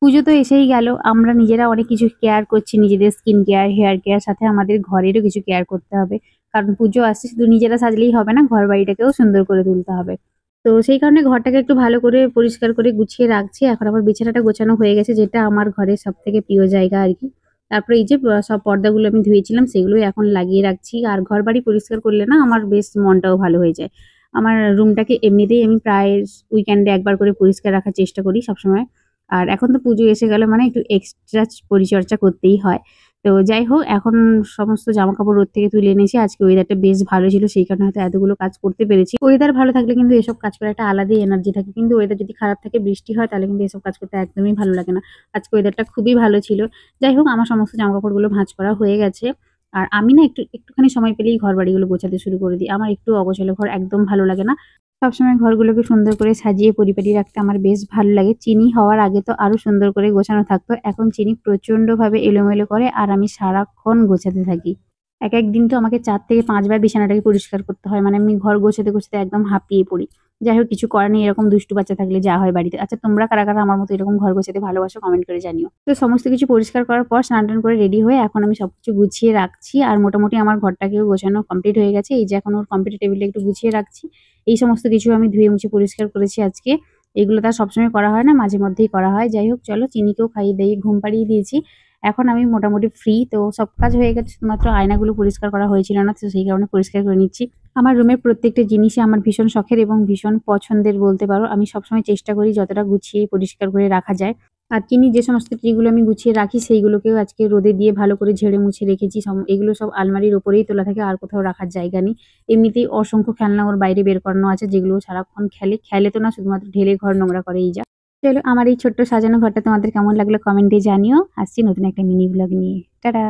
পুজো তো এসেই গেল, আমরা নিজেরা অনেক কিছু কেয়ার করছি, নিজেদের স্কিন কেয়ার, হেয়ার কেয়ার, সাথে আমাদের ঘরেরও কিছু কেয়ার করতে হবে। কারণ পুজো আসছে, শুধু নিজেরা সাজলেই হবে না, ঘর বাড়িটাকেও সুন্দর করে তুলতে হবে। তো সেই কারণে ঘরটাকে একটু ভালো করে পরিষ্কার করে গুছিয়ে রাখছি। এখন আমার বিছানাটা গোছানো হয়ে গেছে, যেটা আমার ঘরের সবথেকে প্রিয় জায়গা আরকি। তারপরে এই যে সব পর্দাগুলো আমি ধুয়েছিলাম সেগুলোই এখন লাগিয়ে রাখছি। আর ঘরবাড়ি পরিষ্কার করলে না আমার বেশ মনটাও ভালো হয়ে যায়। আমার রুমটাকে এমনিতেই আমি প্রায় উইকেন্ডে একবার করে পরিষ্কার রাখার চেষ্টা করি সবসময়। আর এখন তো পুজো এসে গেল মানে একটু এক্সট্রা পরিচর্যা করতেই হয়। তো যাই হোক, এখন সমস্ত জামাকাপড় রোদ থেকে তুলে এনেছি। আজকে ওয়েদারটা বেশ ভালো ছিল, সেই কারণে হয়তো এতগুলো কাজ করতে পেরেছি। ওয়েদার ভালো থাকলে কিন্তু এসব কাজ করার একটা আলাদাই এনার্জি থাকে। কিন্তু ওয়েদার যদি খারাপ থাকে, বৃষ্টি হয়, তাহলে কিন্তু এসব কাজ করতে একদমই ভালো লাগে না। আজকে ওয়েদারটা খুবই ভালো ছিল। যাই হোক, আমার সমস্ত জামাকাপড়গুলো ভাঁজ করা হয়ে গেছে। আর আমি না একটুখানি সময় পেলেই ঘরবাড়িগুলো গোছাতে শুরু করে দিই। আমার একটু অগোছালো ঘর একদম ভালো লাগে না। সবসময় ঘরগুলোকে সুন্দর করে সাজিয়ে পরিপাটি রাখতে আমার বেশ ভালো লাগে। চিনি হওয়ার আগে তো আরো সুন্দর করে গোছানো থাকতো। এখন চিনি প্রচন্ডভাবে এলোমেলো করে আর আমি সারাক্ষণ গোছাতে থাকি। এক দিন তো আমাকে ৪ থেকে ৫ বার বিছানাটাকে পরিষ্কার করতে হয়। মানে আমি ঘর গোছাতে একদম হাঁপিয়ে পড়ি। যাই হোক, কিছু করার নেই, এরকম দুষ্টু বাচ্চা থাকলে যা হয় বাড়িতে। আচ্ছা, তোমরা কারা আমার মতো এরকম ঘর গোছাতে ভালোবাসো? কমেন্ট করে জানিও। তো সমস্ত কিছু পরিষ্কার করার পর স্নান-টান করে রেডি হয়ে এখন আমি সবকিছু গুছিয়ে রাখছি। আর মোটামুটি আমার ঘরটাকেও গোছানো কমপ্লিট হয়ে গেছে। এই যে এখন ওর কম্পিউটার টেবিলটা একটু গুছিয়ে রাখছি। এই সমস্ত কিছু আমি ধুয়ে মুছে পরিষ্কার করেছি আজকে। এগুলো তো আর সবসময় করা হয় না, মাঝে মধ্যেই করা হয়। যাই হোক, চলো চিনিকেও খাইয়ে দিয়ে ঘুম পাড়িয়ে দিয়েছি। এখন আমি মোটামুটি ফ্রি। তো সব কাজ হয়ে গেছে, শুধুমাত্র আয়নাগুলো পরিষ্কার করা হয়েছিল না, তো সেই কারণে পরিষ্কার করে নিচ্ছি। আমার রুমের প্রত্যেকটা জিনিসই আমার ভীষণ শখের এবং ভীষণ পছন্দের বলতে পারো। আমি সবসময় চেষ্টা করি যতটা গুছিয়ে পরিষ্কার করে রাখা যায়। আর চিনি যে সমস্ত ট্রিগুলো আমি গুছিয়ে রাখি সেইগুলোকেও আজকে রোদে দিয়ে ভালো করে ঝেড়ে মুছে রেখেছি। এগুলো সব আলমারির ওপরেই তোলা থাকে, আর কোথাও রাখার জায়গা নেই। এমনিতেই অসংখ্য খেলনা ওর বাইরে বের করানো আছে, যেগুলো ও সারাক্ষণ খেলে। খেলে তো না, শুধুমাত্র ঢেলে ঘর নোংরা করে এই যা। চলো, আমার এই ছোট্ট সাজানো ঘরটা তোমাদের কেমন লাগলো কমেন্টে জানিও। আসছি নতুন একটা মিনি ব্লগ নিয়ে। টাটা!